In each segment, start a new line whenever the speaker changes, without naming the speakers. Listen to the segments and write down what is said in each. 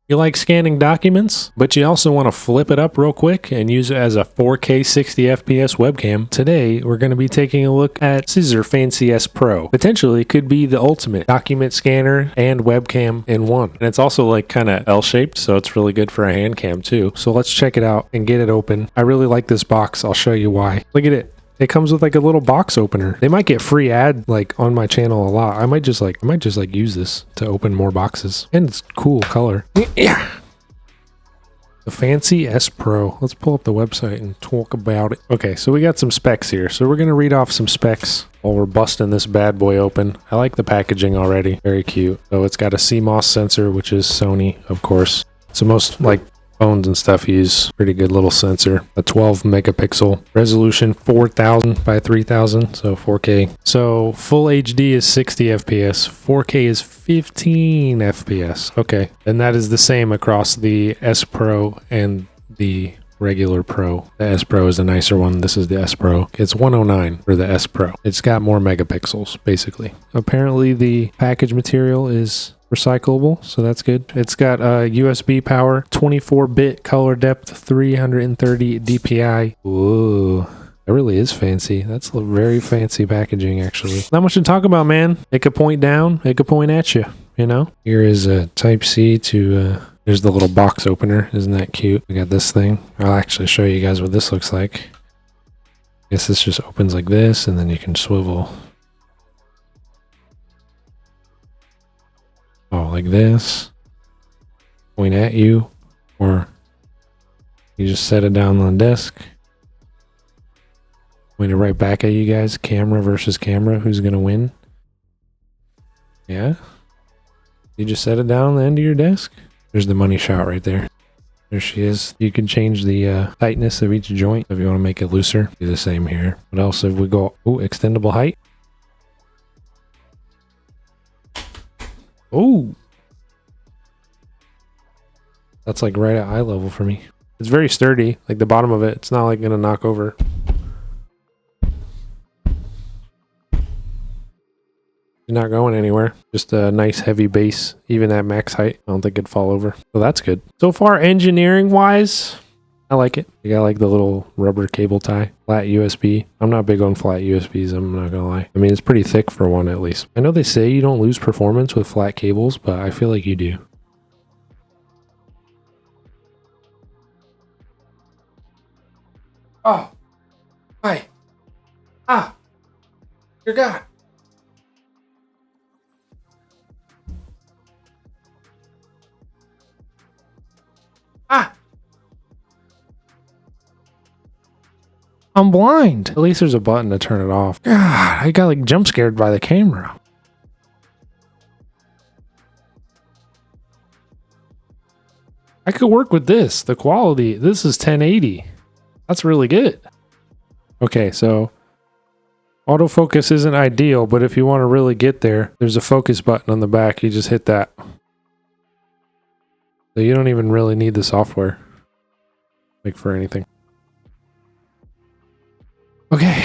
You like scanning documents, but you also want to flip it up real quick and use it as a 4K 60 FPS webcam? Today, we're going to be taking a look at CZUR Fancy S Pro. Potentially could be the ultimate document scanner and webcam in one. And it's also like kind of L-shaped, so it's really good for a hand cam too. So let's check it out and get it open. I really like this box. I'll show you why. Look at it. It comes with like a little box opener. They might get free ad like on my channel a lot. I might just like use this to open more boxes. And it's cool color. Yeah. The Fancy S Pro. Let's pull up the website and talk about it. Okay, so we got some specs here. So we're gonna read off some specs while we're busting this bad boy open. I like the packaging already. Very cute. So it's got a CMOS sensor, which is Sony, of course. So most like phones and stuff use pretty good little sensor. A 12 megapixel resolution, 4000 by 3000, so 4K. So full HD is 60 FPS, 4K is 15 FPS. Okay, and that is the same across the S Pro and the regular Pro. The S Pro is the nicer one. This is the S Pro. It's 109 for the S Pro. It's got more megapixels, basically. Apparently the package material is recyclable, so that's good. It's got USB power, 24-bit color depth, 330 DPI. Whoa, that really is fancy. That's a very fancy packaging, actually. Not much to talk about, man. It could point down, it could point at you, you know? Here is a Type-C to, there's the little box opener. Isn't that cute? We got this thing. I'll actually show you guys what this looks like. I guess this just opens like this, and then you can swivel. Oh, like this, point at you, or you just set it down on the desk, point it right back at you guys. Camera versus camera, who's gonna win? Yeah, you just set it down on the end of your desk. There's the money shot right there. There she is. You can change the tightness of each joint if you want to make it looser. Do the same here. What else if we go? Oh, extendable height. Oh, that's like right at eye level for me. It's very sturdy, like the bottom of it. It's not like gonna knock over. You're not going anywhere. Just a nice heavy base, even at max height. I don't think it'd fall over. So that's good. So far, engineering wise, I like it. You got like the little rubber cable tie, flat USB. I'm not big on flat USBs, I'm not gonna lie. I mean, it's pretty thick for one at least. I know they say you don't lose performance with flat cables, but I feel like you do. Oh, hi. Ah, you're gone. Ah. I'm blind. At least there's a button to turn it off. God, I got like jump scared by the camera. I could work with this. The quality, this is 1080. That's really good. Okay, so autofocus isn't ideal, but if you want to really get there, there's a focus button on the back. You just hit that. So you don't even really need the software, like for anything. Okay,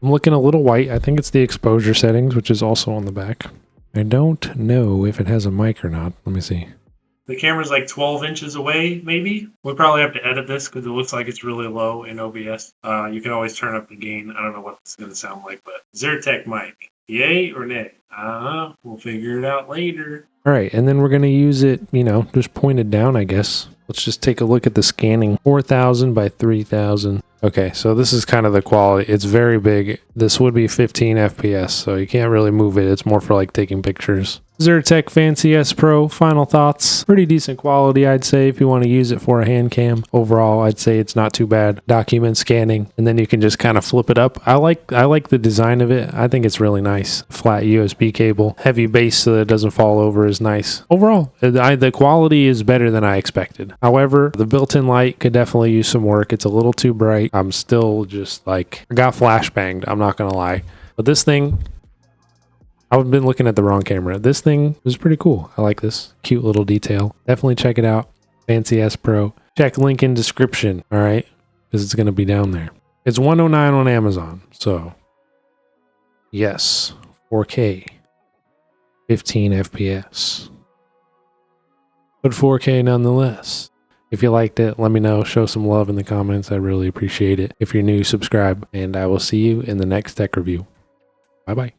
I'm looking a little white. I think it's the exposure settings, which is also on the back. I don't know if it has a mic or not. Let me see.
The camera's like 12 inches away, maybe. We'll probably have to edit this because it looks like it's really low in OBS. You can always turn up the gain. I don't know what it's going to sound like, but Zertec mic. Yay or nay? We'll figure it out later.
All right, and then we're going to use it, you know, just pointed down, I guess. Let's just take a look at the scanning. 4000 by 3000. Okay, so this is kind of the quality. It's very big. This would be 15 FPS, so you can't really move it. It's more for like taking pictures. Zertec Fancy S Pro, final thoughts. Pretty decent quality, I'd say, if you want to use it for a hand cam. Overall, I'd say it's not too bad. Document scanning, and then you can just kind of flip it up. I like the design of it. I think it's really nice. Flat USB cable, heavy base so that it doesn't fall over is nice. Overall, the quality is better than I expected. However, the built-in light could definitely use some work. It's a little too bright. I'm still just like, I got flashbanged, I'm not gonna lie. But this thing, I've been looking at the wrong camera. This thing is pretty cool. I like this cute little detail. Definitely check it out. Fancy S Pro. Check link in description, all right? Because it's going to be down there. It's $109 on Amazon. So, yes, 4K, 15 FPS. But but 4K nonetheless. If you liked it, let me know. Show some love in the comments. I really appreciate it. If you're new, subscribe, and I will see you in the next tech review. Bye-bye.